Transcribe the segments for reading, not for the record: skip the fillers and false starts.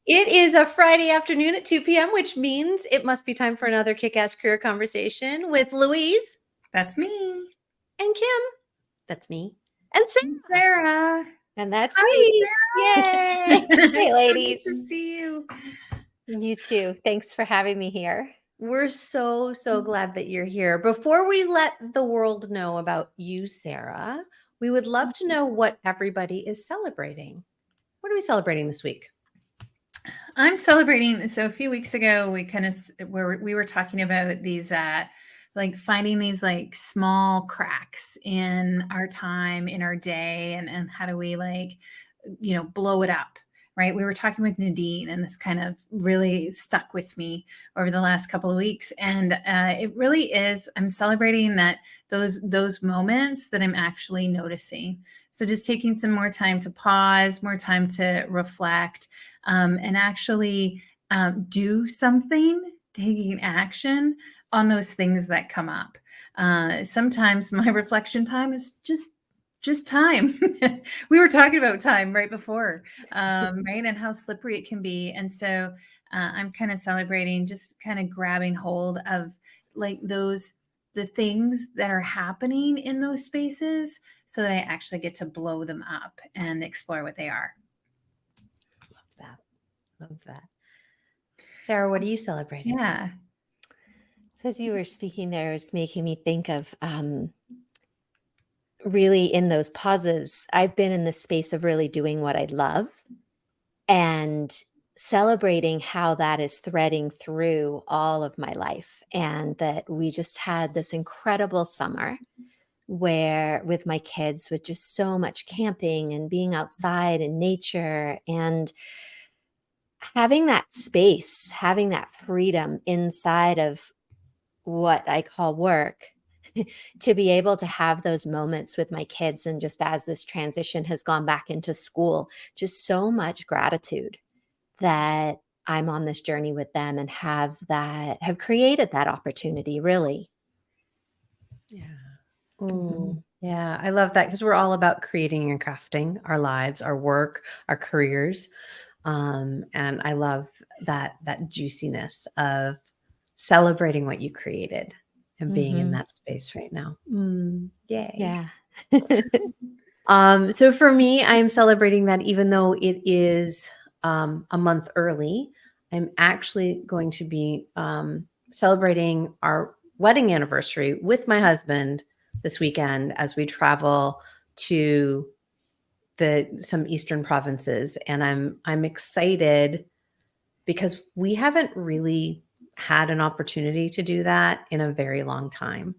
It is a Friday afternoon at 2 p.m., which means it must be time for another kick-ass career conversation with Louise That's me. and Kim. That's me. And Sarah. And that's Hi, me. Sarah. Yay! Hey, ladies. So good to see you. You too. Thanks for having me here. We're so glad that you're here. Before we let the world know about you, Sarah, we would love to know what everybody is celebrating. What are we celebrating this week? I'm celebrating. So a few weeks ago, we were talking about these like finding these like small cracks in our time, in our day, and how do we like, blow it up, right? We were talking with Nadine, and this kind of really stuck with me over the last couple of weeks. And it really is, I'm celebrating that those moments that I'm actually noticing. So just taking some more time to pause, more time to reflect, and actually do something, taking action on those things that come up. Sometimes my reflection time is just time. We were talking about time right before, right? And how slippery it can be. And so I'm kind of celebrating, just kind of grabbing hold of like the things that are happening in those spaces so that I actually get to blow them up and explore what they are. Love that. Sarah, what are you celebrating? Yeah. So as you were speaking there, it's making me think of really in those pauses, I've been in the space of really doing what I love and celebrating how that is threading through all of my life. And that we just had this incredible summer where with my kids, with just so much camping and being outside in nature and having that space, having that freedom inside of what I call work to be able to have those moments with my kids. And just as this transition has gone back into school, just so much gratitude that I'm on this journey with them and have created that opportunity, really. Yeah. Yeah, I love that because we're all about creating and crafting our lives, our work, our careers. And I love that juiciness of celebrating what you created and being in that space right now. Yay. Yeah. So for me, I'm celebrating that even though it is a month early, I'm actually going to be celebrating our wedding anniversary with my husband this weekend as we travel to some eastern provinces. And I'm excited because we haven't really had an opportunity to do that in a very long time.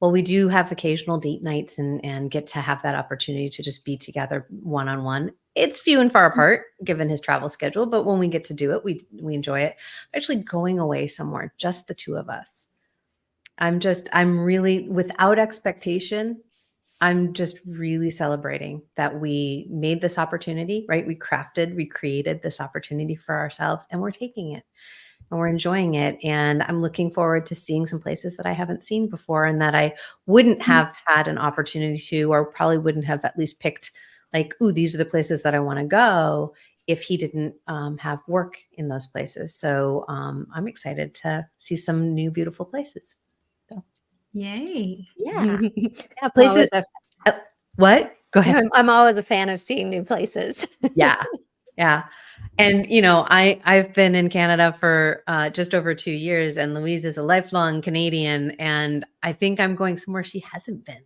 Well, we do have occasional date nights and get to have that opportunity to just be together one-on-one. It's few and far apart given his travel schedule, but when we get to do it, we enjoy it. Actually going away somewhere, just the two of us. I'm really without expectation. I'm just really celebrating that we made this opportunity, right? We created this opportunity for ourselves and we're taking it and we're enjoying it. And I'm looking forward to seeing some places that I haven't seen before and that I wouldn't have had an opportunity to, or probably wouldn't have at least picked like, ooh, these are the places that I want to go if he didn't have work in those places. So I'm excited to see some new, beautiful places. So. Yay. Yeah. Yeah. Places. What? Go ahead. I'm always a fan of seeing new places. Yeah. Yeah. And, I've been in Canada for just over 2 years, and Louise is a lifelong Canadian, and I think I'm going somewhere she hasn't been.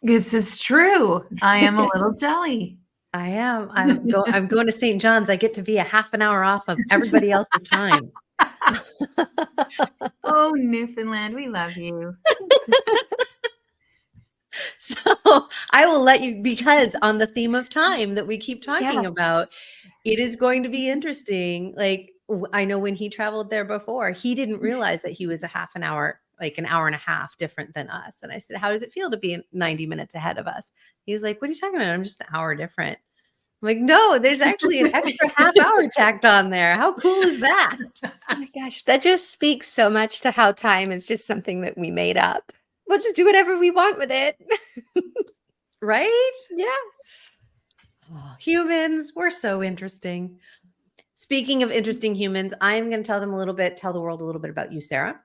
This is true. I am a little jelly. I am. I'm going to St. John's. I get to be a half an hour off of everybody else's time. Oh, Newfoundland, we love you. So I will let you, because on the theme of time that we keep talking about, it is going to be interesting. Like, I know when he traveled there before, he didn't realize that he was a half an hour, like an hour and a half different than us. And I said, how does it feel to be 90 minutes ahead of us? He's like, what are you talking about? I'm just an hour different. I'm like, no, there's actually an extra half hour tacked on there. How cool is that? Oh my gosh, that just speaks so much to how time is just something that we made up. We'll just do whatever we want with it. Right? Yeah. Oh, humans, we're so interesting. Speaking of interesting humans, I'm going to tell the world a little bit about you, Sarah.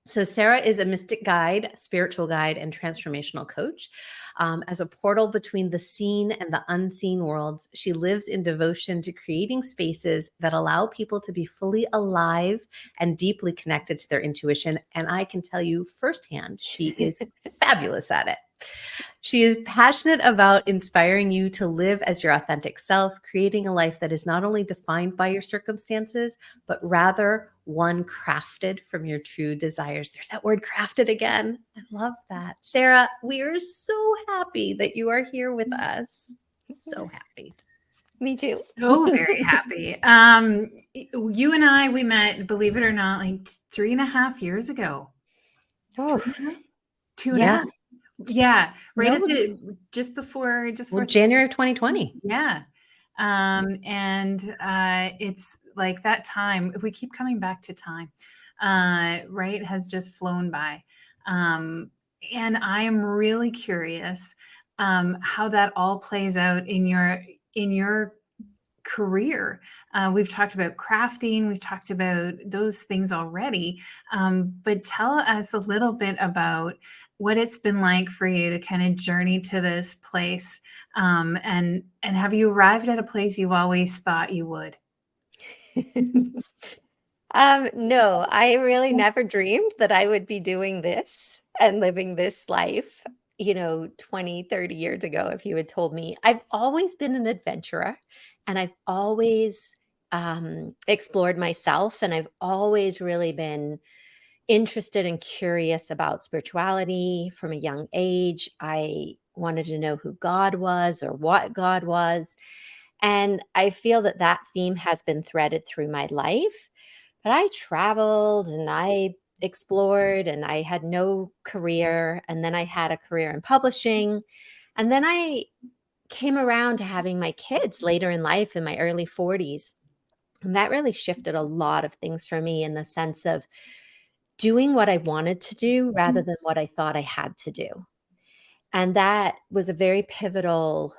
So, Sarah is a mystic guide, spiritual guide, and transformational coach. As a portal between the seen and the unseen worlds, she lives in devotion to creating spaces that allow people to be fully alive and deeply connected to their intuition. And I can tell you firsthand, she is fabulous at it. She is passionate about inspiring you to live as your authentic self, creating a life that is not only defined by your circumstances, but rather one crafted from your true desires. There's that word crafted again. I love that. Sarah, we are so happy that you are here with us. So happy. Me too. So very happy. You and I, we met, believe it or not, like 3.5 years ago. Oh, Two and a Yeah. half. Yeah. Right No. at the, just before January of 2020. Yeah. And it's like that time, we keep coming back to time, right, has just flown by. And I am really curious how that all plays out in your career. We've talked about crafting, we've talked about those things already. But tell us a little bit about what it's been like for you to kind of journey to this place. And have you arrived at a place you've always thought you would? No, I really never dreamed that I would be doing this and living this life, 20, 30 years ago, if you had told me. I've always been an adventurer and I've always explored myself, and I've always really been interested and curious about spirituality from a young age. I wanted to know who God was or what God was. And I feel that that theme has been threaded through my life. But I traveled and I explored and I had no career. And then I had a career in publishing. And then I came around to having my kids later in life in my early 40s. And that really shifted a lot of things for me in the sense of doing what I wanted to do rather than what I thought I had to do. And that was a very pivotal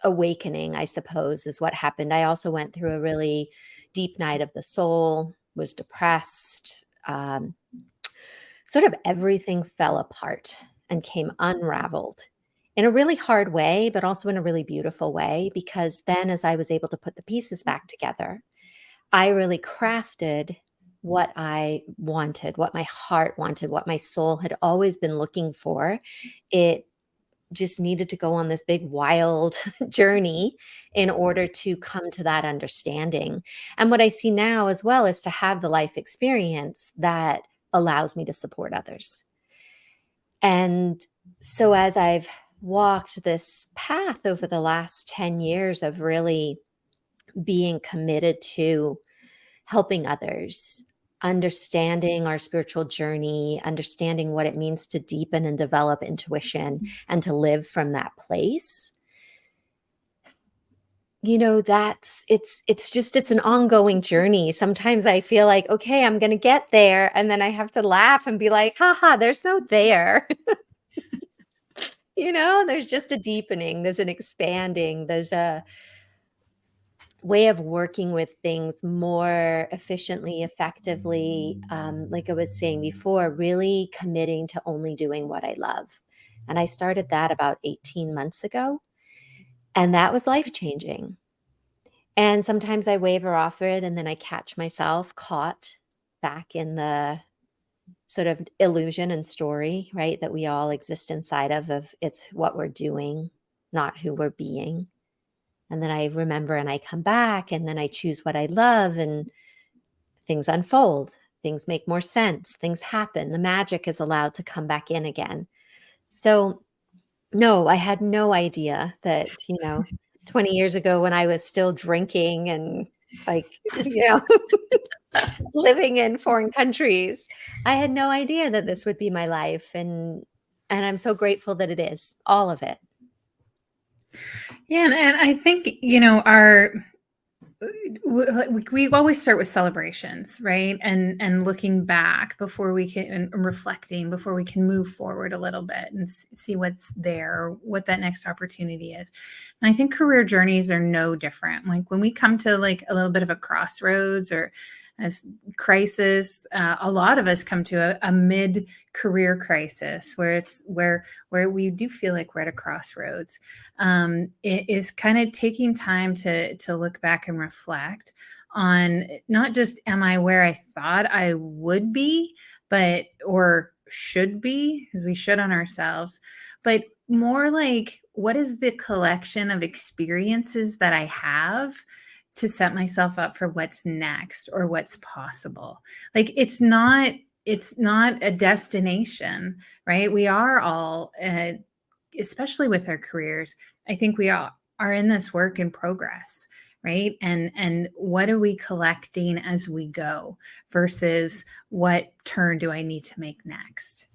awakening, I suppose, is what happened. I also went through a really deep night of the soul, was depressed. Sort of everything fell apart and came unraveled in a really hard way, but also in a really beautiful way, because then as I was able to put the pieces back together, I really crafted what I wanted, what my heart wanted, what my soul had always been looking for. It just needed to go on this big wild journey in order to come to that understanding. And what I see now as well is to have the life experience that allows me to support others. And so as I've walked this path over the last 10 years of really being committed to helping others, understanding our spiritual journey, understanding what it means to deepen and develop intuition and to live from that place. It's an ongoing journey. Sometimes I feel like, okay, I'm going to get there. And then I have to laugh and be like, haha, there's no there. There's just a deepening, there's an expanding, there's a way of working with things more efficiently, effectively. Like I was saying before, really committing to only doing what I love. And I started that about 18 months ago. And that was life changing. And sometimes I waver off it and then I catch myself caught back in the sort of illusion and story, right? That we all exist inside of it's what we're doing, not who we're being. And then I remember and I come back and then I choose what I love and things unfold. Things make more sense. Things happen. The magic is allowed to come back in again. So, no, I had no idea that, 20 years ago when I was still drinking and like, living in foreign countries, I had no idea that this would be my life. And I'm so grateful that it is, all of it. Yeah. And I think, we always start with celebrations, right? And looking back before we can, and reflecting before we can move forward a little bit and see what's there, what that next opportunity is. And I think career journeys are no different. Like when we come to like a little bit of a crossroads or as crisis, a lot of us come to a mid career crisis where it's where we do feel like we're at a crossroads. It is kind of taking time to look back and reflect on not just am I where I thought I would be, but or should be, because we should on ourselves, but more like what is the collection of experiences that I have to set myself up for what's next or what's possible. Like it's not a destination, right? We are all especially with our careers, I think we all are in this work in progress, right? And what are we collecting as we go versus what turn do I need to make next?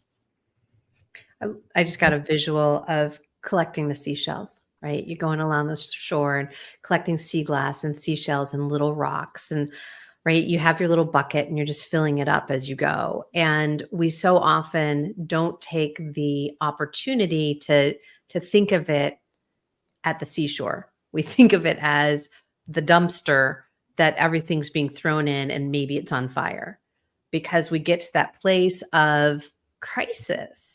I just got a visual of collecting the seashells, right? You're going along the shore and collecting sea glass and seashells and little rocks. And right, you have your little bucket and you're just filling it up as you go. And we so often don't take the opportunity to think of it at the seashore. We think of it as the dumpster that everything's being thrown in and maybe it's on fire, because we get to that place of crisis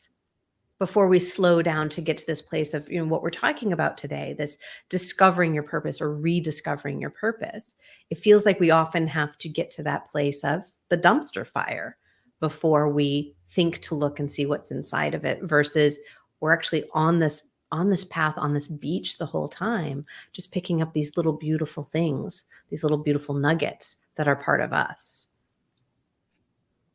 before we slow down to get to this place of, what we're talking about today, this discovering your purpose or rediscovering your purpose. It feels like we often have to get to that place of the dumpster fire before we think to look and see what's inside of it, versus we're actually on this path, on this beach the whole time, just picking up these little beautiful things, these little beautiful nuggets that are part of us.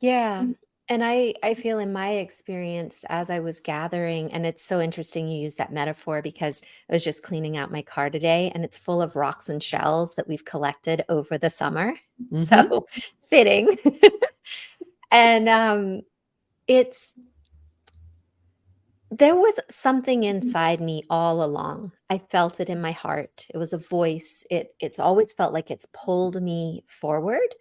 Yeah. And I feel in my experience as I was gathering, and it's so interesting you use that metaphor because I was just cleaning out my car today and it's full of rocks and shells that we've collected over the summer. Mhm. So fitting. And it's there was something inside me all along. I felt it in my heart. It was a voice. It's always felt like it's pulled me forward,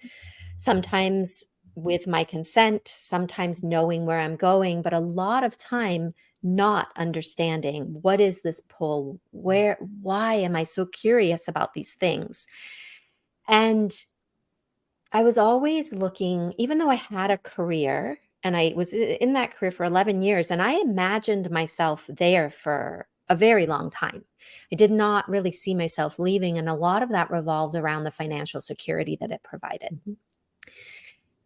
sometimes with my consent, sometimes knowing where I'm going, but a lot of time not understanding what is this pull? Why am I so curious about these things? And I was always looking, even though I had a career and I was in that career for 11 years, and I imagined myself there for a very long time. I did not really see myself leaving. And a lot of that revolved around the financial security that it provided. Mhm.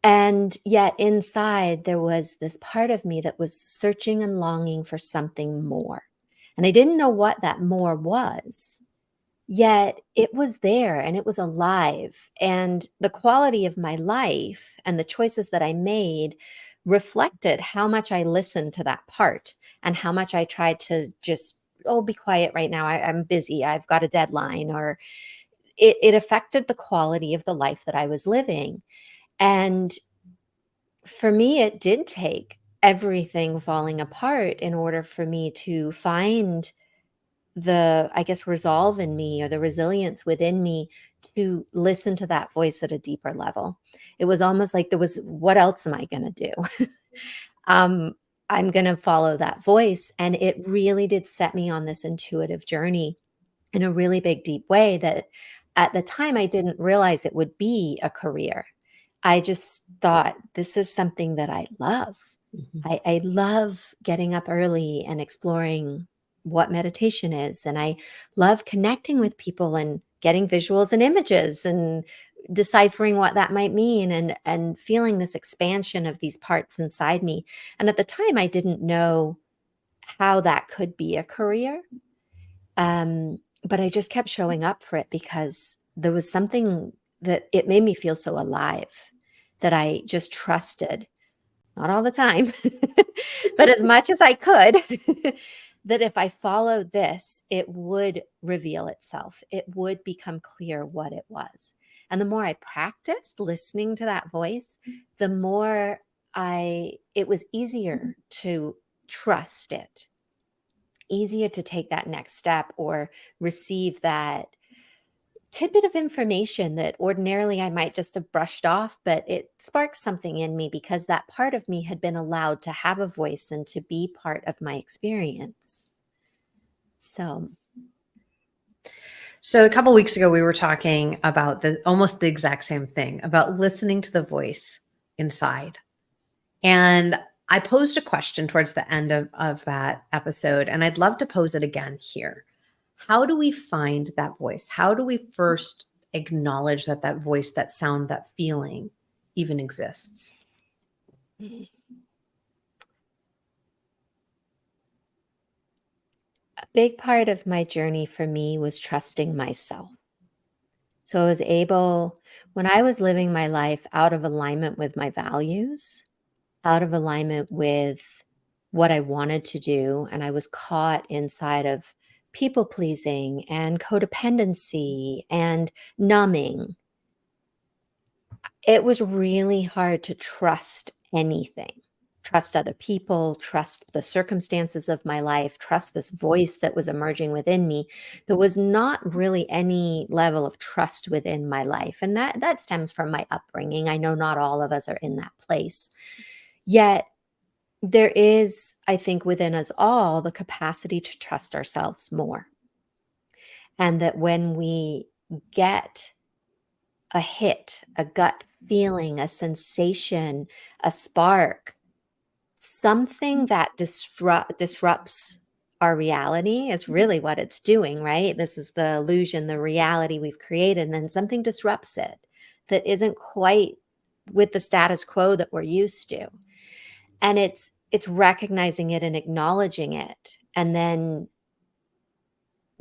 And yet inside, there was this part of me that was searching and longing for something more. And I didn't know what that more was. Yet it was there and it was alive. And the quality of my life and the choices that I made reflected how much I listened to that part and how much I tried to just, oh, be quiet right now. I'm busy. I've got a deadline. Or it affected the quality of the life that I was living. And for me, it did take everything falling apart in order for me to find the, I guess, resolve in me or the resilience within me to listen to that voice at a deeper level. It was almost like there was, what else am I going to do? um, I'm going to follow that voice. And it really did set me on this intuitive journey in a really big, deep way that at the time I didn't realize it would be a career. I just thought this is something that I love. Mhm. I love getting up early and exploring what meditation is. And I love connecting with people and getting visuals and images and deciphering what that might mean and feeling this expansion of these parts inside me. And at the time I didn't know how that could be a career. But I just kept showing up for it because there was something that it made me feel so alive that I just trusted, not all the time, but as much as I could, that if I followed this, it would reveal itself. It would become clear what it was. And the more I practiced listening to that voice, the more it was easier to trust it, easier to take that next step or receive that tidbit of information that ordinarily I might just have brushed off, but it sparked something in me because that part of me had been allowed to have a voice and to be part of my experience. So a couple weeks ago, we were talking about almost the exact same thing, about listening to the voice inside. And I posed a question towards the end of that episode, and I'd love to pose it again here. How do we find that voice? How do we first acknowledge that that voice, that sound, that feeling even exists? A big part of my journey for me was trusting myself. So I was able, when I was living my life out of alignment with my values, out of alignment with what I wanted to do, and I was caught inside of people pleasing and codependency and numbing, it was really hard to trust anything. Trust other people, trust the circumstances of my life, trust this voice that was emerging within me. There was not really any level of trust within my life. And that stems from my upbringing. I know not all of us are in that place. Yet there is, I think, within us all the capacity to trust ourselves more. And that when we get a hit, a gut feeling, a sensation, a spark, something that disrupts our reality is really what it's doing, right? This is the illusion, the reality we've created, and then something disrupts it that isn't quite with the status quo that we're used to. And it's recognizing it and acknowledging it, and then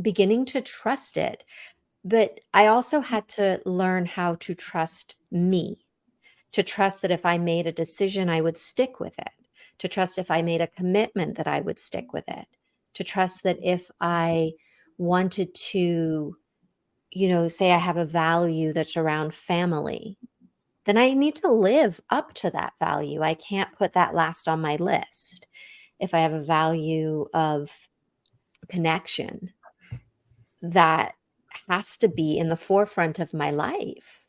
beginning to trust it. But I also had to learn how to trust me, to trust that if I made a decision, I would stick with it, to trust if I made a commitment that I would stick with it, to trust that if I wanted to, say I have a value that's around family, then I need to live up to that value. I can't put that last on my list. If I have a value of connection, that has to be in the forefront of my life.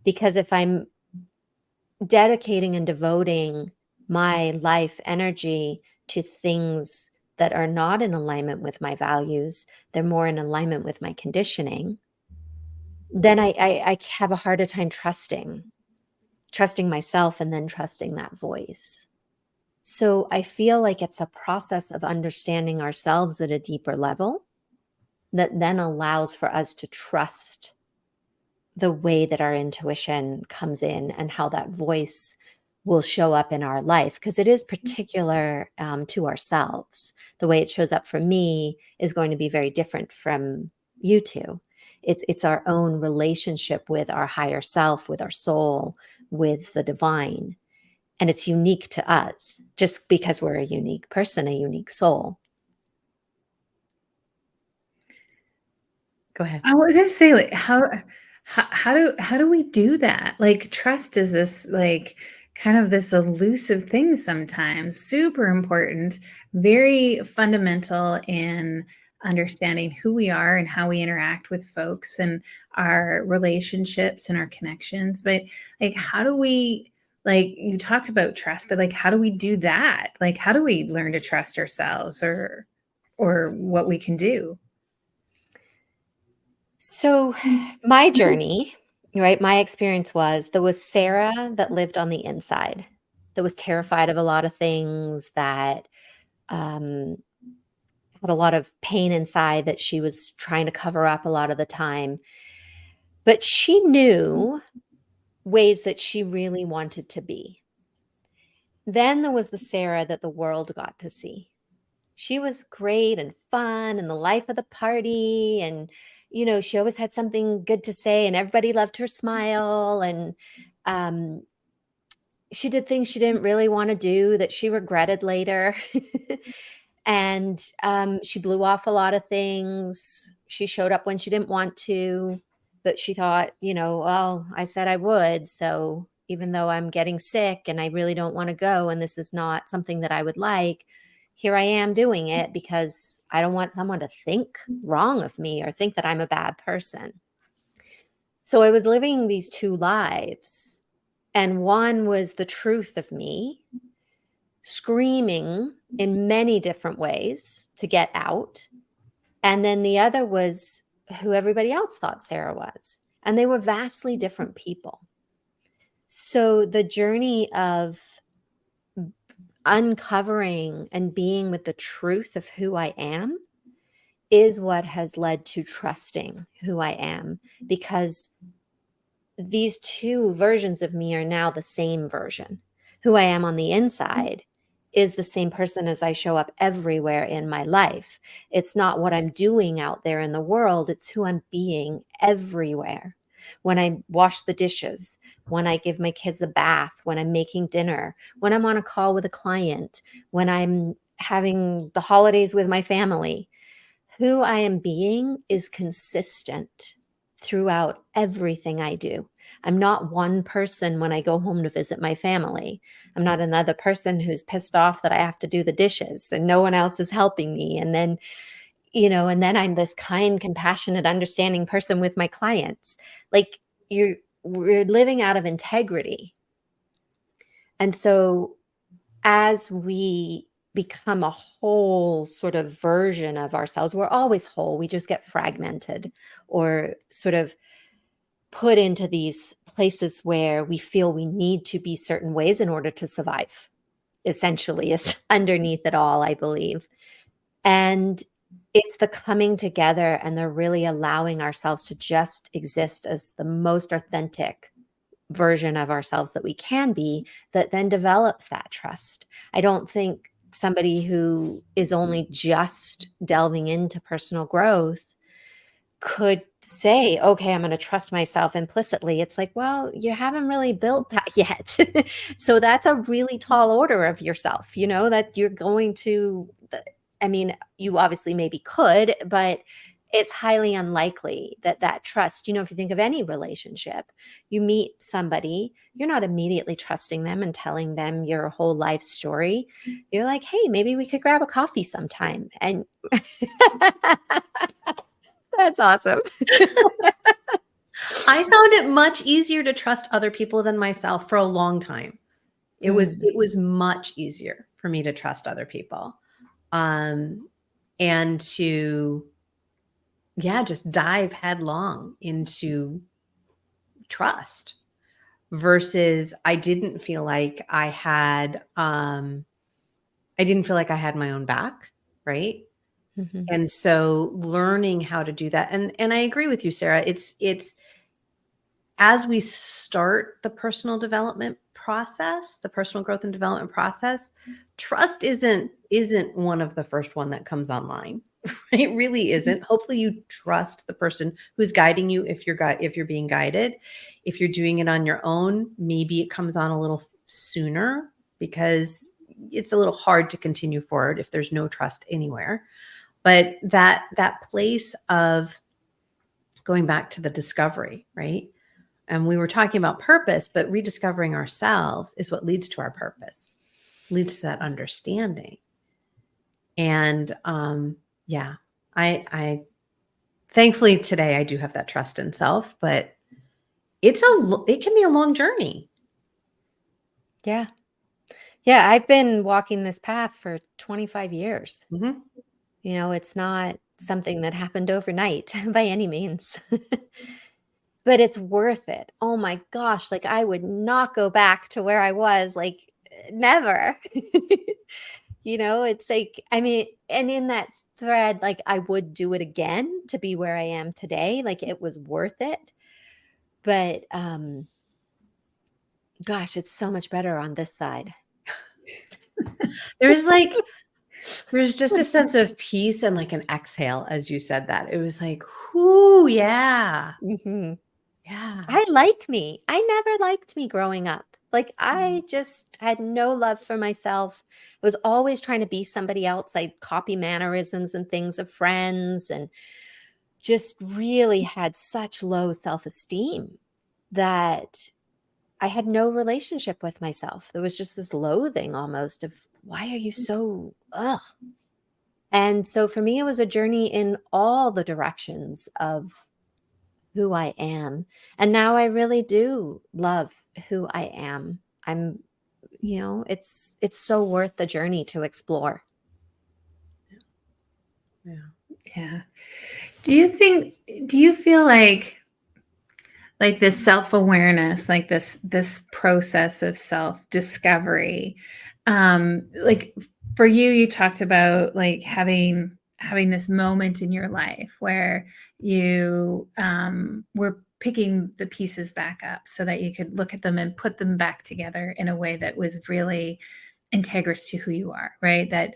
Because if I'm dedicating and devoting my life energy to things that are not in alignment with my values, they're more in alignment with my conditioning, then I have a harder time trusting myself and then trusting that voice. So I feel like it's a process of understanding ourselves at a deeper level that then allows for us to trust the way that our intuition comes in and how that voice will show up in our life, because it is particular to ourselves. The way it shows up for me is going to be very different from you two. It's our own relationship with our higher self, with our soul, with the divine. And it's unique to us just because we're a unique person, a unique soul. Go ahead. I was gonna say, like, how do we do that? Like, trust is this, like, kind of this elusive thing sometimes, super important, very fundamental in understanding who we are and how we interact with folks and our relationships and our connections. But, like, how do we, like, you talked about trust, but, like, how do we do that? Like, how do we learn to trust ourselves or what we can do? So my journey, right, my experience was there was Sarah that lived on the inside, that was terrified of a lot of things, that um, had a lot of pain inside that she was trying to cover up a lot of the time. But she knew ways that she really wanted to be. Then there was the Sarah that the world got to see. She was great and fun and the life of the party, and she always had something good to say and everybody loved her smile, and um, she did things she didn't really want to do that she regretted later. And she blew off a lot of things. She showed up when she didn't want to, but she thought, well, I said I would, so even though I'm getting sick and I really don't want to go and this is not something that I would like, here I am doing it because I don't want someone to think wrong of me or think that I'm a bad person. So I was living these two lives, and one was the truth of me, screaming in many different ways to get out. And then the other was who everybody else thought Sarah was. And they were vastly different people. So the journey of uncovering and being with the truth of who I am is what has led to trusting who I am, because these two versions of me are now the same version. Who I am on the inside is the same person as I show up everywhere in my life. It's not what I'm doing out there in the world, it's who I'm being everywhere. When I wash the dishes, when I give my kids a bath, when I'm making dinner, when I'm on a call with a client, when I'm having the holidays with my family, who I am being is consistent throughout everything I do. I'm not one person when I go home to visit my family. I'm not another person who's pissed off that I have to do the dishes and no one else is helping me. And then, and then I'm this kind, compassionate, understanding person with my clients. Like we're living out of integrity. And so as we become a whole sort of version of ourselves, we're always whole. We just get fragmented or sort of put into these places where we feel we need to be certain ways in order to survive, essentially, is underneath it all, I believe. And it's the coming together and the really allowing ourselves to just exist as the most authentic version of ourselves that we can be that then develops that trust. I don't think somebody who is only just delving into personal growth could say, okay, I'm going to trust myself implicitly. It's like, well, you haven't really built that yet. So that's a really tall order of yourself, that you're going to, I mean, you obviously maybe could, but it's highly unlikely that that trust, if you think of any relationship, you meet somebody, you're not immediately trusting them and telling them your whole life story. You're like, hey, maybe we could grab a coffee sometime. And that's awesome. I found it much easier to trust other people than myself for a long time. It was much easier for me to trust other people. And to just dive headlong into trust versus I didn't feel like I had my own back, right? Mm-hmm. And so learning how to do that. And I agree with you, Sarah. It's as we start the personal development process, the personal growth and development process, trust isn't one of the first one that comes online. It really isn't. Hopefully you trust the person who's guiding you if you're being guided. If you're doing it on your own, maybe it comes on a little sooner because it's a little hard to continue forward if there's no trust anywhere. But that place of going back to the discovery, right? And we were talking about purpose, but rediscovering ourselves is what leads to our purpose, leads to that understanding. And I thankfully today I do have that trust in self, but it can be a long journey. Yeah. Yeah. I've been walking this path for 25 years. Mm-hmm. It's not something that happened overnight by any means. But it's worth it. Oh my gosh, like I would not go back to where I was, like never. It's like, I mean, and in that thread, like I would do it again to be where I am today. Like it was worth it. But gosh, it's so much better on this side. There's just a sense of peace and like an exhale as you said that. It was like, whoo, yeah. Mm-hmm. Yeah. I like me. I never liked me growing up. Like I just had no love for myself. I was always trying to be somebody else. I'd copy mannerisms and things of friends and just really had such low self-esteem that I had no relationship with myself. There was just this loathing almost of why are you so ugh? And so for me, it was a journey in all the directions of who I am. And now I really do love who I am. I'm, it's so worth the journey to explore. Yeah. Yeah. Do you feel like this self-awareness, like this process of self-discovery, like for you, you talked about like having this moment in your life where you were picking the pieces back up so that you could look at them and put them back together in a way that was really integrous to who you are, right? That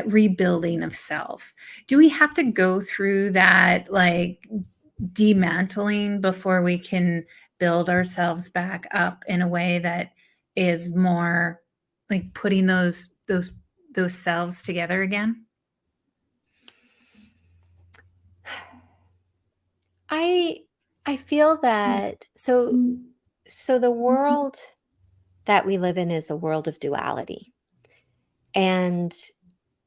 rebuilding of self. Do we have to go through that like demantling before we can build ourselves back up in a way that is more like putting those selves together again? I feel that so the world that we live in is a world of duality. And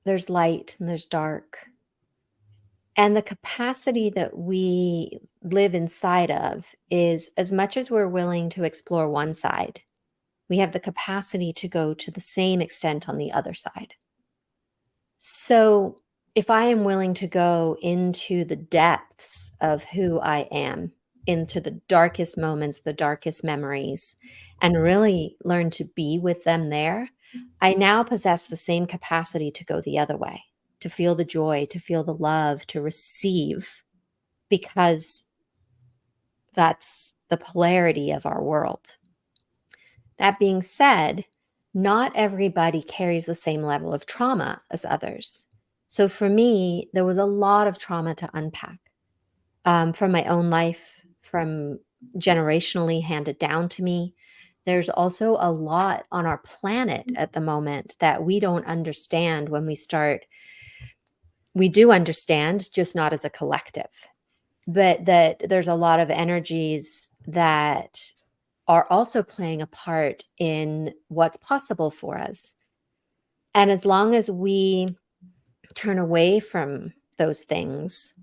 there's light and there's dark. And the capacity that we live inside of is, as much as we're willing to explore one side, we have the capacity to go to the same extent on the other side. So if I am willing to go into the depths of who I am, into the darkest moments, the darkest memories, and really learn to be with them there, I now possess the same capacity to go the other way, to feel the joy, to feel the love, to receive, because that's the polarity of our world. That being said, not everybody carries the same level of trauma as others. So for me, there was a lot of trauma to unpack, from my own life, from generationally handed down to me. There's also a lot on our planet at the moment that we don't understand when we start. We do understand, just not as a collective, but that there's a lot of energies that are also playing a part in what's possible for us. And as long as we turn away from those things,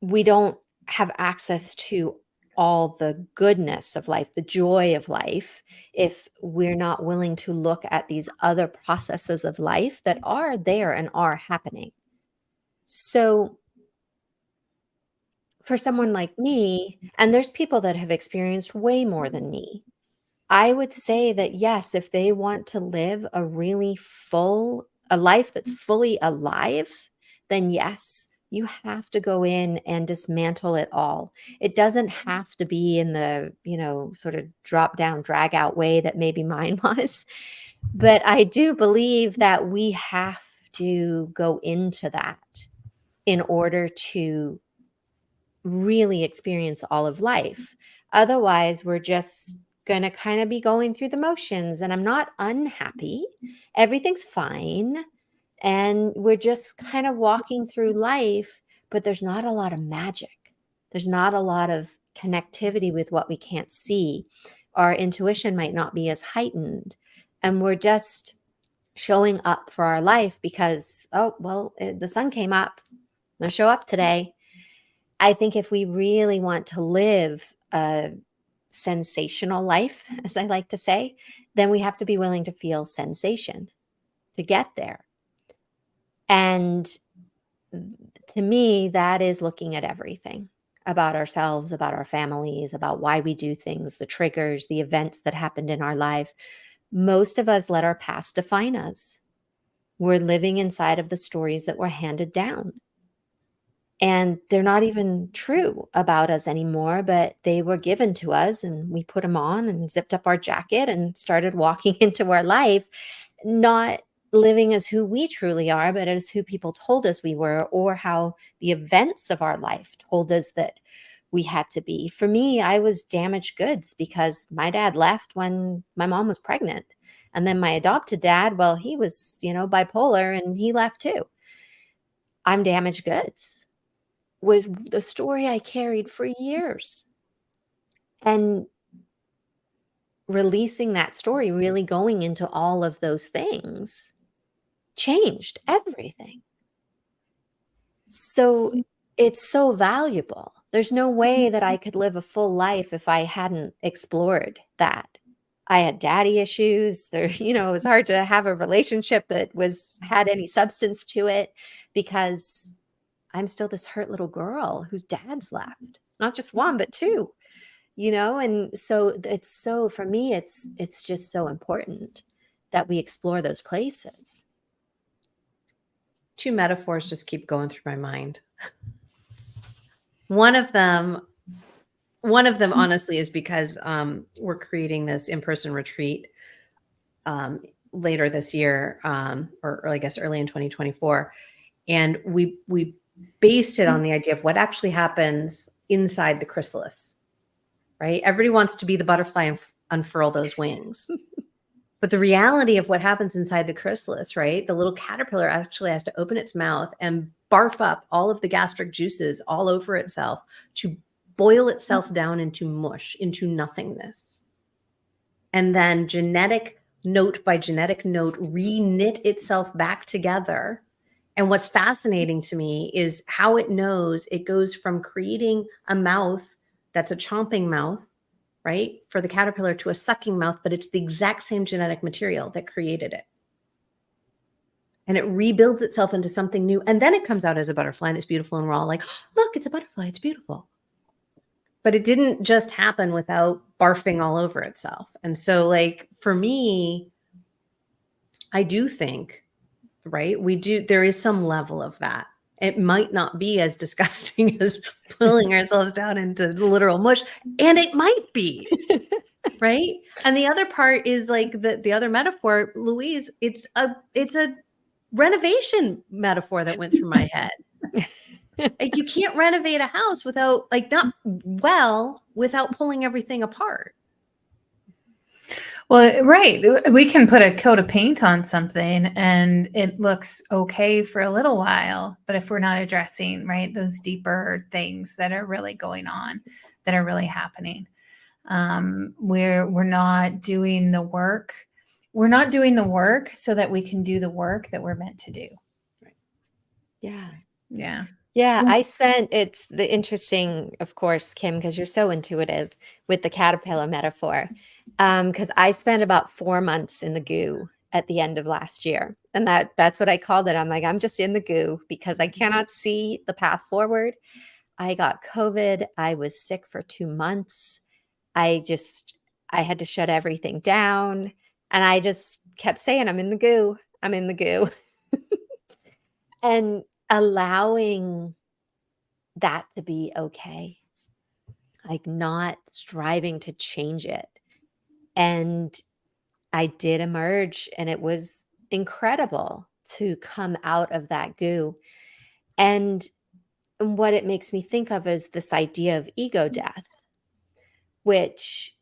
we don't have access to all the goodness of life, the joy of life, if we're not willing to look at these other processes of life that are there and are happening. So, for someone like me, and there's people that have experienced way more than me, I would say that yes, if they want to live a life that's fully alive, then yes, you have to go in and dismantle it all. It doesn't have to be in the, sort of drop down, drag out way that maybe mine was. But I do believe that we have to go into that in order to really experience all of life. Otherwise, we're just going to kind of be going through the motions. And I'm not unhappy. Everything's fine. And we're just kind of walking through life, but there's not a lot of magic. There's not a lot of connectivity with what we can't see. Our intuition might not be as heightened. And we're just showing up for our life because, oh, well, the sun came up. I'm going to show up today. I think if we really want to live a sensational life, as I like to say, then we have to be willing to feel sensation to get there. And to me, that is looking at everything about ourselves, about our families, about why we do things, the triggers, the events that happened in our life. Most of us let our past define us. We're living inside of the stories that were handed down. And they're not even true about us anymore, but they were given to us and we put them on and zipped up our jacket and started walking into our life, not living as who we truly are, but as who people told us we were, or how the events of our life told us that we had to be. For me, I was damaged goods because my dad left when my mom was pregnant. And then my adopted dad, well, he was, bipolar and he left too. I'm damaged goods was the story I carried for years. And releasing that story, really going into all of those things, changed everything. So it's so valuable. There's no way that I could live a full life if I hadn't explored that. I had daddy issues. There, it was hard to have a relationship that had any substance to it because I'm still this hurt little girl whose dad's left. Not just one, but two. And so for me, it's just so important that we explore those places. Two metaphors just keep going through my mind. One of them honestly is because we're creating this in-person retreat later this year, or I guess early in 2024. And we based it on the idea of what actually happens inside the chrysalis, right? Everybody wants to be the butterfly and unfurl those wings. But the reality of what happens inside the chrysalis, right? The little caterpillar actually has to open its mouth and barf up all of the gastric juices all over itself to boil itself down into mush, into nothingness. And then genetic note by genetic note, re-knit itself back together. And what's fascinating to me is how it knows it goes from creating a mouth that's a chomping mouth, right, for the caterpillar to a sucking mouth, but it's the exact same genetic material that created it. And it rebuilds itself into something new. And then it comes out as a butterfly and it's beautiful. And we're all like, look, it's a butterfly. It's beautiful. But it didn't just happen without barfing all over itself. And so, like, for me, I do think, right, there is some level of that. It might not be as disgusting as pulling ourselves down into literal mush, and it might be, right? And the other part is like the other metaphor, Louise, it's a renovation metaphor that went through my head. Like, you can't renovate a house without pulling everything apart. Well, right. We can put a coat of paint on something and it looks okay for a little while. But if we're not addressing, right, those deeper things that are really going on, that are really happening, we're not doing the work. We're not doing the work so that we can do the work that we're meant to do. Right. Yeah. Yeah. Yeah, it's the interesting, of course, Kim, because you're so intuitive with the caterpillar metaphor. Because I spent about 4 months in the goo at the end of last year. And that's what I called it. I'm like, I'm just in the goo because I cannot see the path forward. I got COVID. I was sick for 2 months. I had to shut everything down. And I just kept saying, I'm in the goo. I'm in the goo. And allowing that to be okay, like not striving to change it. And I did emerge, and it was incredible to come out of that goo. And what it makes me think of is this idea of ego death, which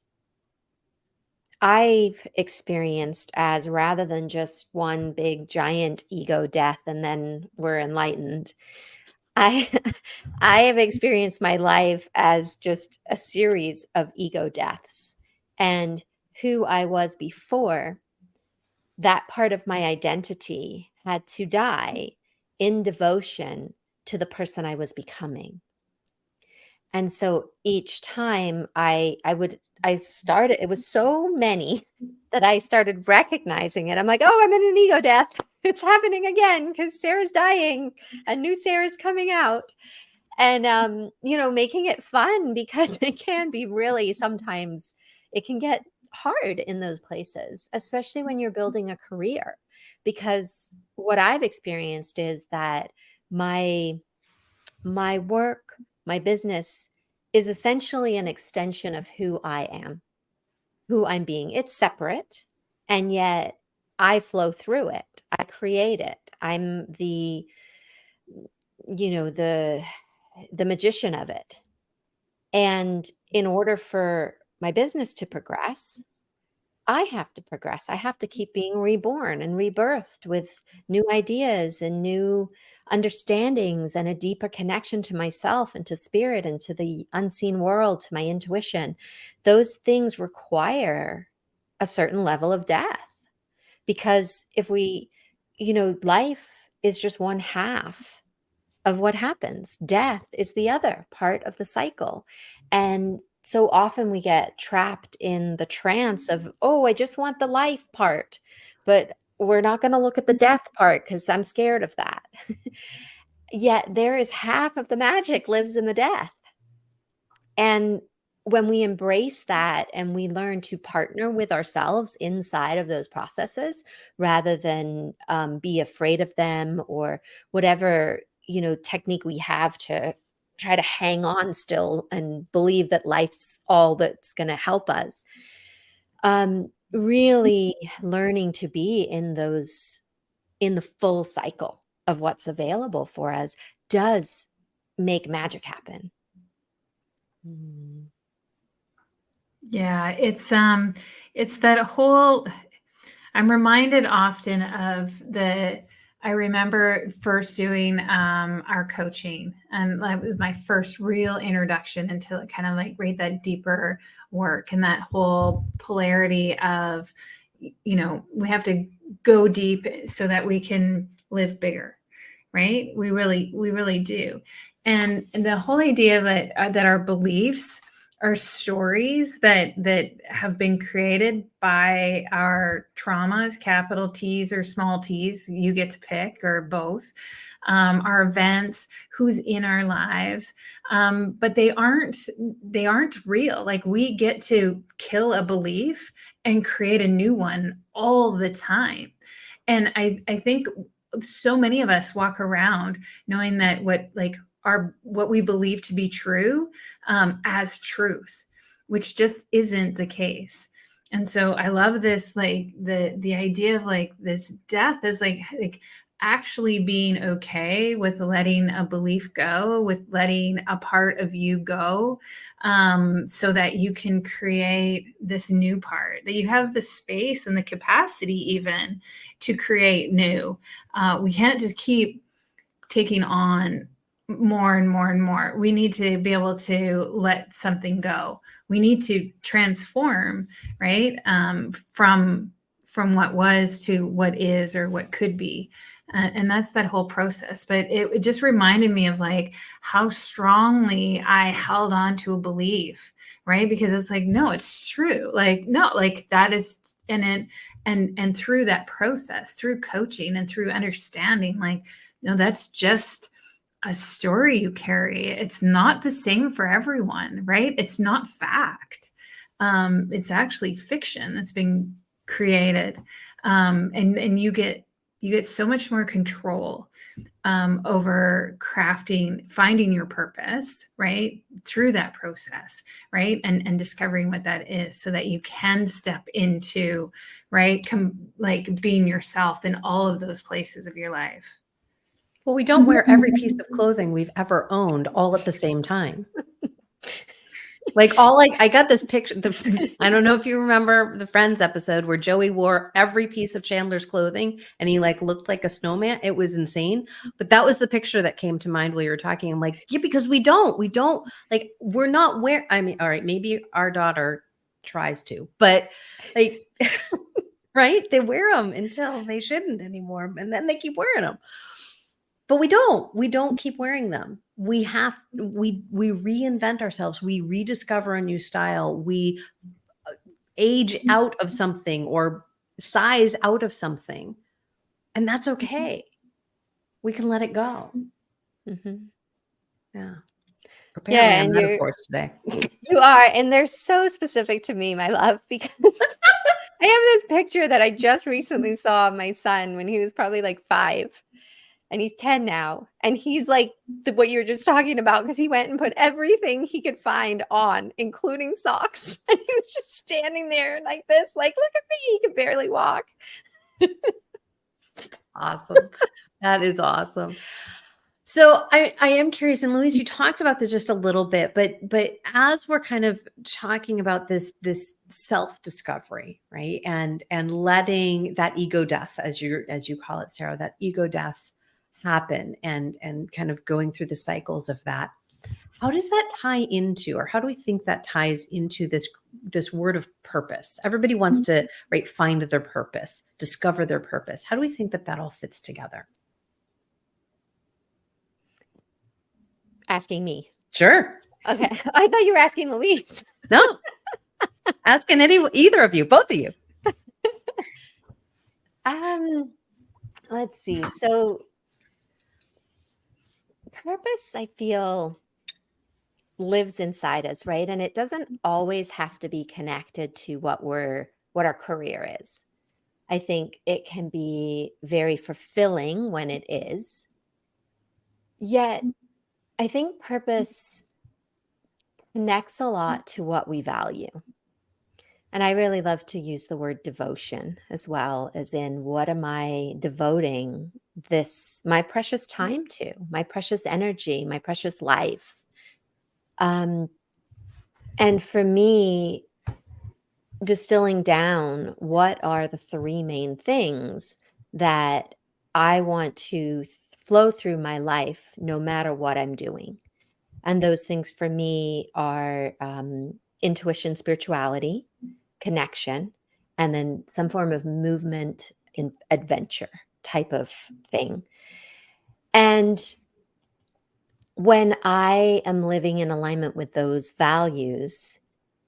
I've experienced as, rather than just one big giant ego death and then we're enlightened, I I have experienced my life as just a series of ego deaths. And who I was before, that part of my identity had to die in devotion to the person I was becoming. And so each time I started, it was so many that I started recognizing it. I'm like, oh, I'm in an ego death. It's happening again because Sarah's dying. A new Sarah's coming out. And making it fun, because it can be really, sometimes it can get hard in those places, especially when you're building a career. Because what I've experienced is that my work, my business is essentially an extension of who I am, who I'm being. It's separate, and yet I flow through it. I create it. I'm the magician of it. And in order for my business to progress, I have to progress. I have to keep being reborn and rebirthed with new ideas and new understandings and a deeper connection to myself and to spirit and to the unseen world, to my intuition. Those things require a certain level of death, because if life is just one half of what happens. Death is the other part of the cycle. And so often we get trapped in the trance of, oh, I just want the life part. But we're not going to look at the death part because I'm scared of that. Yet there is half of the magic lives in the death. And when we embrace that and we learn to partner with ourselves inside of those processes rather than be afraid of them or whatever, technique we have to try to hang on still and believe that life's all that's going to help us. Really learning to be in the full cycle of what's available for us does make magic happen. Mm. Yeah, it's that whole, I'm reminded often of I remember first doing our coaching, and that was my first real introduction into kind of like that deeper work and that whole polarity of, we have to go deep so that we can live bigger, right? We really do. And the whole idea that our beliefs are stories that have been created by our traumas, capital T's or small t's, you get to pick, or both, our events, who's in our lives, but they aren't real. Like, we get to kill a belief and create a new one all the time. And I think so many of us walk around knowing that what we believe to be true as truth, which just isn't the case. And so I love this, like the idea of like this death is like actually being okay with letting a belief go, with letting a part of you go, so that you can create this new part, that you have the space and the capacity even to create new. We can't just keep taking on more and more and more. We need to be able to let something go. We need to transform, right? From what was to what is or what could be. And that's that whole process. But it just reminded me of like how strongly I held on to a belief, right? Because it's like, no, it's true. Like, no, like that is, and through that process, through coaching and through understanding, like, no, that's just a story you carry. It's not the same for everyone, right? It's not fact. It's actually fiction that's being created. And you get so much more control over finding your purpose, right? Through that process, right? And discovering what that is so that you can step into, right? Like being yourself in all of those places of your life. Well, we don't wear every piece of clothing we've ever owned all at the same time. Like I got this picture. I don't know if you remember the Friends episode where Joey wore every piece of Chandler's clothing and he like looked like a snowman. It was insane. But that was the picture that came to mind while you were talking. I'm like, yeah, because we don't like, we're not I mean, all right, maybe our daughter tries to, but like, right? They wear them until they shouldn't anymore. And then they keep wearing them. But we don't keep wearing them. We reinvent ourselves. We rediscover a new style. We age out of something or size out of something. And that's okay. We can let it go. Mm-hmm. Yeah. Apparently Yeah, I'm and metaphors today. you are, and they're so specific to me, my love, because I have this picture that I just recently saw of my son when he was probably like 5. And he's 10 now. And he's like what you were just talking about, because he went and put everything he could find on, including socks. And he was just standing there like this, like, look at me. He could barely walk. Awesome. That is awesome. So I am curious, and Louise, you talked about this just a little bit, but as we're kind of talking about this self-discovery, right? And letting that ego death, as you call it, Sarah, that ego death happen and kind of going through the cycles of that. How does that tie into, or how do we think that ties into this word of purpose? Everybody wants to, right, find their purpose, discover their purpose. How do we think that all fits together? asking me? Sure. Okay. I thought you were asking Louise. No. Asking either of you, both of you. Let's see. So purpose, I feel, lives inside us, right? And it doesn't always have to be connected to what our career is. I think it can be very fulfilling when it is. Yet, I think purpose connects a lot to what we value. And I really love to use the word devotion as well, as in what am I devoting my precious time to, my precious energy, my precious life. And for me, distilling down what are the three main things that I want to flow through my life no matter what I'm doing. And those things for me are intuition, spirituality, connection, and then some form of movement in adventure type of thing. And when I am living in alignment with those values,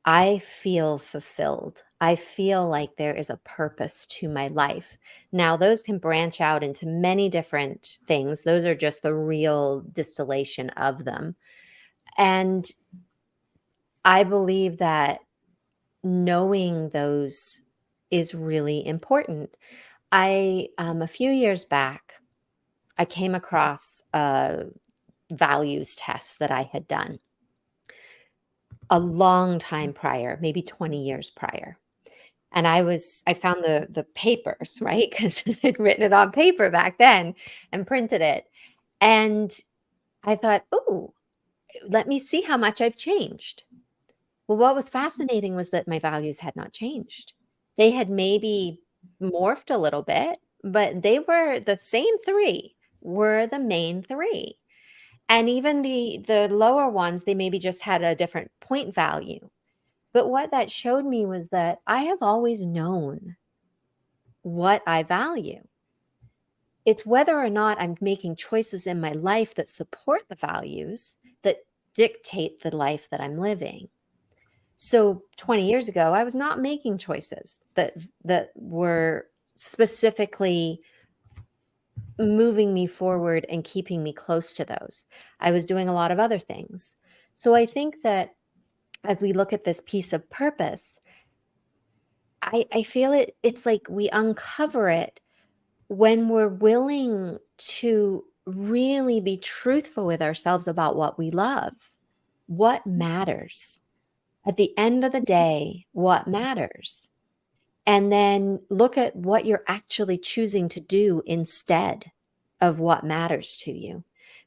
I feel fulfilled. I feel like there is a purpose to my life. Now, those can branch out into many different things. Those are just the real distillation of them. And I believe that knowing those is really important. A few years back, I came across a values test that I had done a long time prior, maybe 20 years prior. And I found the papers, right? Because I'd written it on paper back then and printed it. And I thought, oh, let me see how much I've changed. Well, what was fascinating was that my values had not changed. They had maybe morphed a little bit, but they were the same three, were the main three. And even the lower ones, they maybe just had a different point value. But what that showed me was that I have always known what I value. It's whether or not I'm making choices in my life that support the values that dictate the life that I'm living. So 20 years ago, I was not making choices that were specifically moving me forward and keeping me close to those. I was doing a lot of other things. So I think that as we look at this piece of purpose, I feel it's like we uncover it when we're willing to really be truthful with ourselves about what we love, what matters. At the end of the day, what matters? And then look at what you're actually choosing to do instead of what matters to you.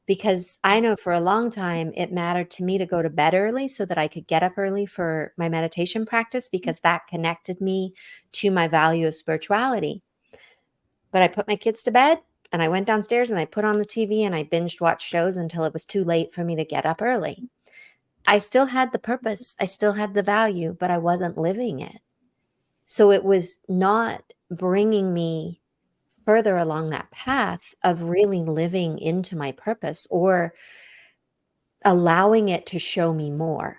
Because I know for a long time, it mattered to me to go to bed early so that I could get up early for my meditation practice because that connected me to my value of spirituality. But I put my kids to bed and I went downstairs and I put on the TV and I binged watched shows until it was too late for me to get up early. I still had the purpose, I still had the value, but I wasn't living it. So it was not bringing me further along that path of really living into my purpose or allowing it to show me more.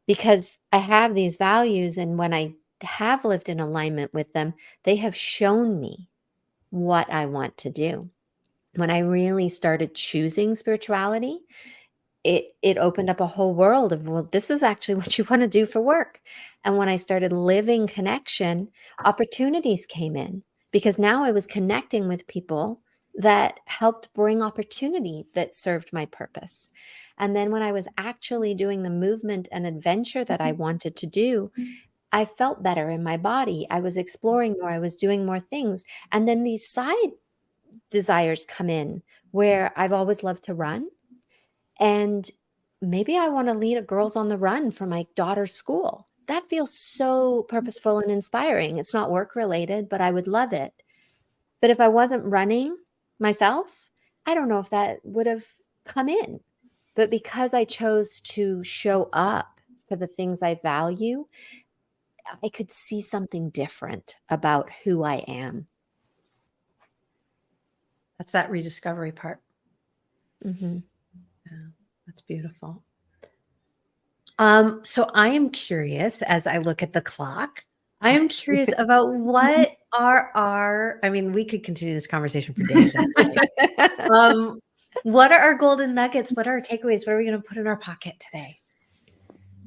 Because I have these values, and when I have lived in alignment with them, they have shown me what I want to do. When I really started choosing spirituality, it opened up a whole world of, well, this is actually what you want to do for work. And when I started living connection, opportunities came in because now I was connecting with people that helped bring opportunity that served my purpose. And then when I was actually doing the movement and adventure that I wanted to do, I felt better in my body. I was exploring more, I was doing more things. And then these side desires come in where I've always loved to run. And maybe I want to lead a Girls on the Run for my daughter's school. That feels so purposeful and inspiring. It's not work related, but I would love it. But if I wasn't running myself, I don't know if that would have come in. But because I chose to show up for the things I value, I could see something different about who I am. That's that rediscovery part. Mm-hmm. Yeah, That's beautiful. So I am curious as I look at the clock. I am curious about what are our, I mean, we could continue this conversation for days, actually. What are our golden nuggets? What are our takeaways? What are we going to put in our pocket today?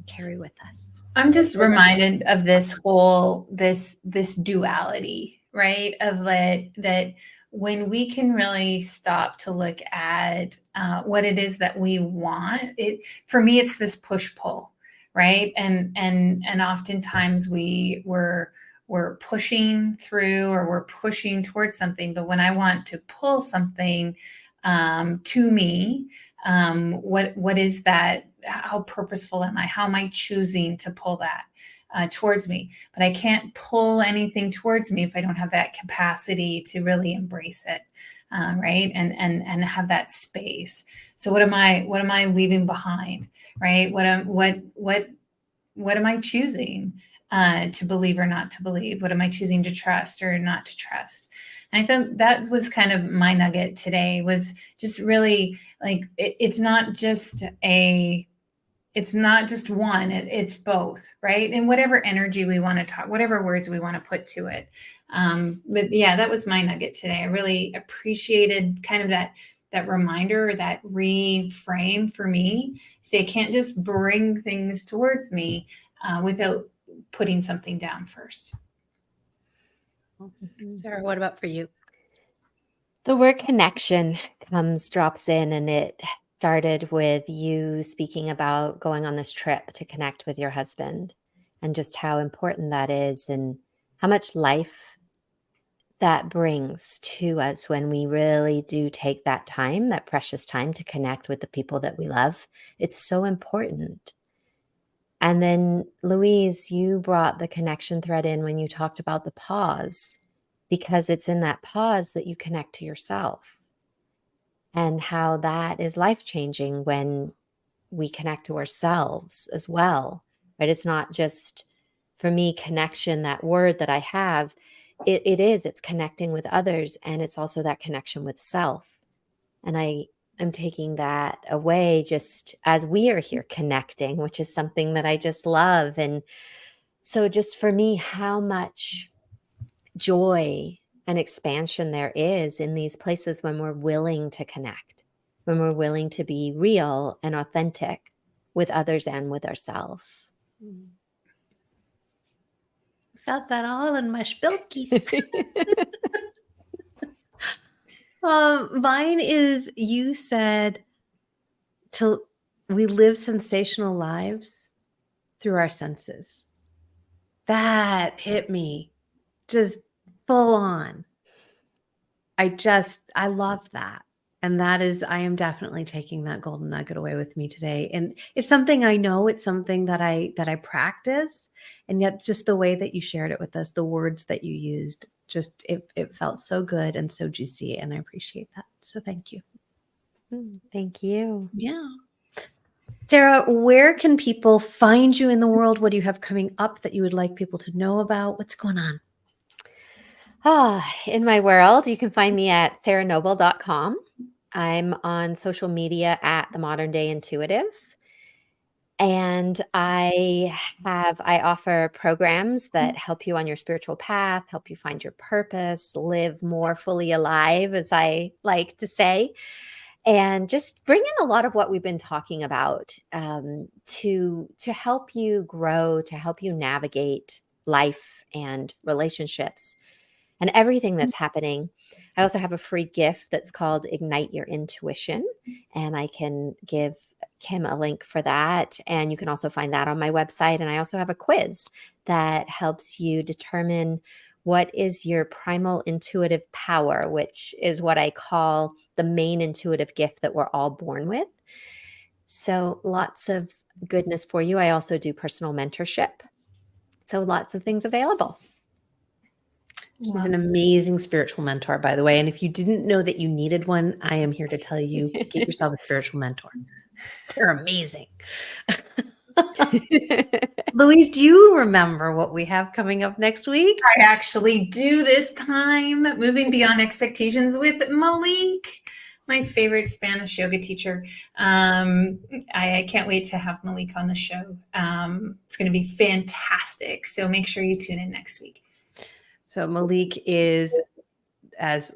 Carry with us. I'm just reminded of this whole this duality, right? Of that when we can really stop to look at what it is that we want. It for me, it's this push pull, right? And oftentimes we're pushing through or we're pushing towards something, but when I want to pull something to me, what is that? How purposeful am I? How am I choosing to pull that towards me? But I can't pull anything towards me if I don't have that capacity to really embrace it, right? And have that space. So what am I leaving behind, right? What am I choosing to believe or not to believe? What am I choosing to trust or not to trust? And I think that was kind of my nugget today, was just really like, it's not just one, it's both, right? And whatever energy we want to talk, whatever words we want to put to it. But yeah, that was my nugget today. I really appreciated kind of that reminder, that reframe for me. Say, I can't just bring things towards me without putting something down first. Sarah, what about for you? The word connection drops in, and it started with you speaking about going on this trip to connect with your husband and just how important that is and how much life that brings to us when we really do take that time, that precious time, to connect with the people that we love. It's so important. And then, Louise, you brought the connection thread in when you talked about the pause, because it's in that pause that you connect to yourself, and how that is life-changing when we connect to ourselves as well, right? It's not just, for me, connection, that word that I have, it's connecting with others, and it's also that connection with self. And I'm taking that away just as we are here connecting, which is something that I just love. And so just for me, how much joy and expansion there is in these places when we're willing to connect, when we're willing to be real and authentic with others and with ourselves. Felt that all in my spilkies. Mine is, you said we live sensational lives through our senses. That hit me just full on. I love that. And that is, I am definitely taking that golden nugget away with me today. And it's something I know, it's something that I practice. And yet just the way that you shared it with us, the words that you used, just it felt so good and so juicy. And I appreciate that. So thank you. Thank you. Yeah. Sarah, where can people find you in the world? What do you have coming up that you would like people to know about? What's going on? In my world, you can find me at sarahnoble.com. I'm on social media at The Modern Day Intuitive. And I offer programs that help you on your spiritual path, help you find your purpose, live more fully alive, as I like to say, and just bring in a lot of what we've been talking about to help you grow, to help you navigate life and relationships and everything that's happening. I also have a free gift that's called Ignite Your Intuition, and I can give Kim a link for that. And you can also find that on my website. And I also have a quiz that helps you determine what is your primal intuitive power, which is what I call the main intuitive gift that we're all born with. So lots of goodness for you. I also do personal mentorship. So lots of things available. She's an amazing spiritual mentor, by the way. And if you didn't know that you needed one, I am here to tell you, get yourself a spiritual mentor. They're amazing. Louise, do you remember what we have coming up next week? I actually do this time, Moving Beyond Expectations with Malik. my favorite Spanish yoga teacher. I can't wait to have Malik on the show. It's going to be fantastic. So make sure you tune in next week. So Malik is, as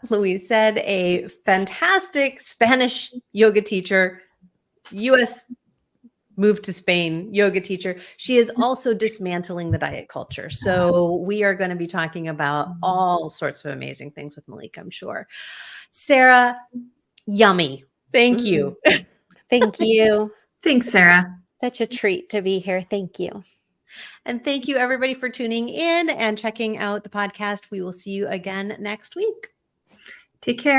Louise said, a fantastic Spanish yoga teacher, U.S. moved to Spain yoga teacher. She is also dismantling the diet culture. So we are going to be talking about all sorts of amazing things with Malik, I'm sure. Sarah, yummy. Thank you. Thank you. Thanks, Sarah. Such a treat to be here. Thank you. And thank you, everybody, for tuning in and checking out the podcast. We will see you again next week. Take care.